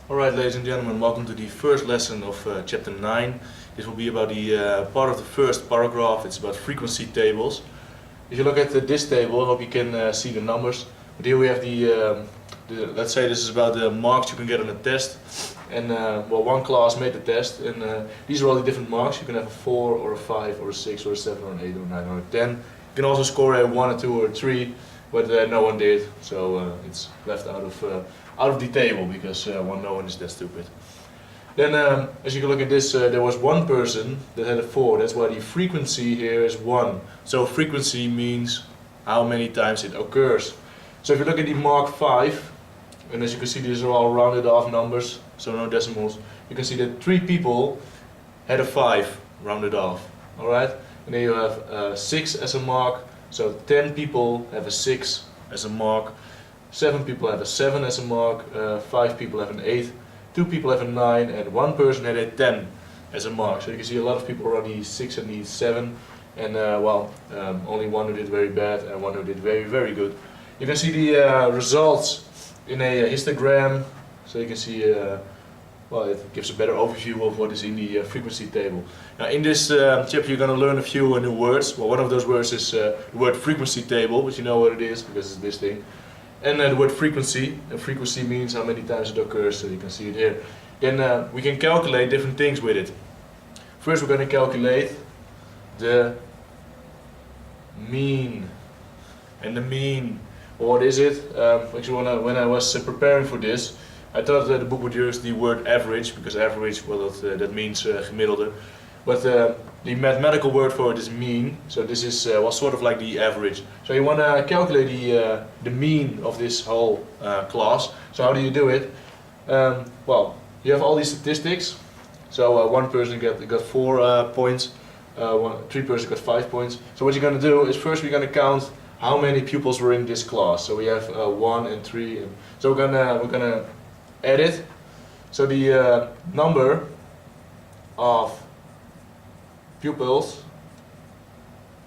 Alright, ladies and gentlemen, welcome to the first lesson of chapter 9. This will be about the part of the first paragraph. It's about frequency tables. If you look at this table, I hope you can see the numbers. But here we have let's say this is about the marks you can get on a test. And well, one class made the test, and these are all the different marks. You can have a 4 or a 5 or a 6 or a 7 or an 8 or a 9 or a 10. You can also score a 1, a 2 or a 3, but no one did, so it's left out of the table because no one is that stupid. Then as you can look at this, there was one person that had a 4. That's why the frequency here is 1. So frequency means how many times it occurs. So if you look at the mark 5, and as you can see these are all rounded off numbers, so no decimals, you can see that 3 people had a 5 rounded off. Alright? And then you have 6 as a mark, so 10 people have a 6 as a mark, 7 people have a 7 as a mark, 5 people have an 8, 2 people have a 9, and 1 person had a 10 as a mark. So you can see a lot of people are on the 6 and the 7, and only one who did very bad and one who did very, very good. You can see the results in a histogram, so you can see, well, it gives a better overview of what is in the frequency table. Now in this chapter you're going to learn a few new words. Well, one of those words is the word frequency table, but you know what it is because it's this thing. And the word frequency, and frequency means how many times it occurs, so you can see it here. Then we can calculate different things with it. First we're going to calculate the mean. And the mean, what is it? Actually when I was preparing for this, I thought that the book would use the word average, because average, well, that means gemiddelde. But the mathematical word for it is mean, so this is well, sort of like the average. So you want to calculate the mean of this whole class. So how do you do it? Well, you have all these statistics. So one person got 4 points, 3 persons got 5 points. So what you're going to do is first we're going to count how many pupils were in this class. So we have 1 and 3. And so we're gonna add it. So the number of pupils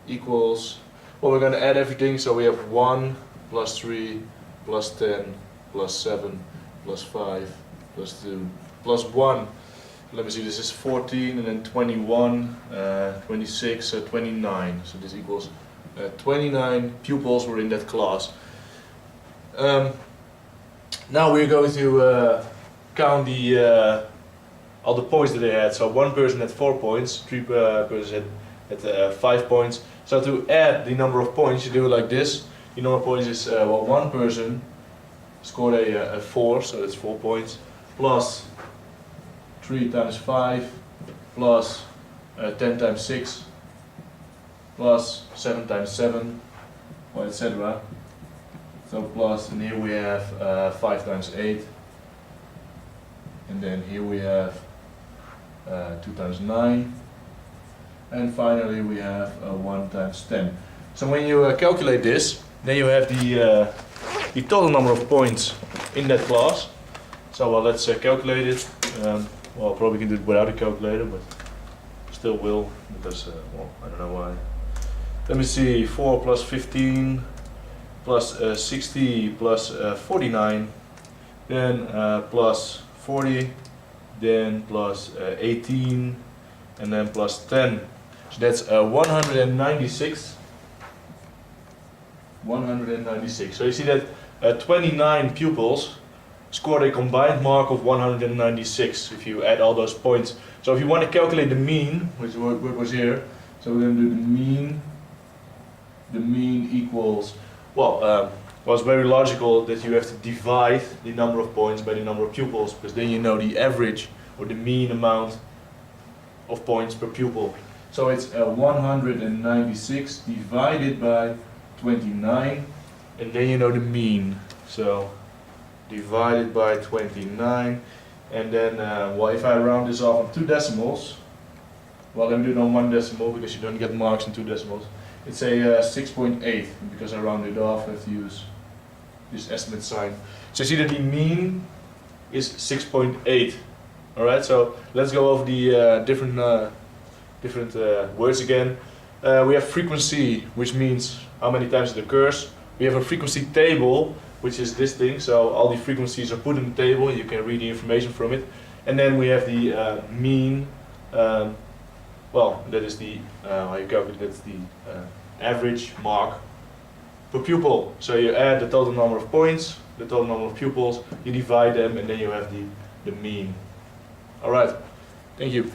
equals, well, we're going to add everything, so we have 1 plus 3 plus 10 plus 7 plus 5 plus 2 plus 1. Let me see, this is 14 and then 21, 26, 29, so this equals 29 pupils were in that class. Now we're going to count all the points that they had. So one person had 4 points, 3 persons had 5 points. So to add the number of points, you do it like this. The number of points is, well, one person scored a 4, so that's 4 points, plus 3 times 5, plus 10 times 6, plus 7 times 7, or etc. So plus, and here we have 5 times 8, and then here we have 2 times 9, and finally we have 1 times 10. So when you calculate this, then you have the total number of points in that class. So well, let's calculate it. Well, probably can do it without a calculator, but still will, because well, I don't know why. Let me see, 4 plus 15 plus 60 plus 49, then plus 40, then plus 18, and then plus 10. So that's 196. 196. So you see that 29 pupils scored a combined mark of 196 if you add all those points. So if you want to calculate the mean, which was here, so we're going to do the mean. The mean equals, well, it's very logical that you have to divide the number of points by the number of pupils, because then you know the average or the mean amount of points per pupil. So it's 196 divided by 29, and then you know the mean. So divided by 29, and then well, if I round this off on 2 decimals, well, let me do it on 1 decimal because you don't get marks in 2 decimals. It's a 6.8, because I rounded it off, I have to use this estimate sign. So you see that the mean is 6.8. Alright, so let's go over the different words again. We have frequency, which means how many times it occurs. We have a frequency table, which is this thing. So all the frequencies are put in the table, and you can read the information from it. And then we have the mean. Well, that is the how you calculate. That's the average mark per pupil. So you add the total number of points, the total number of pupils, you divide them, and then you have the mean. All right. Thank you.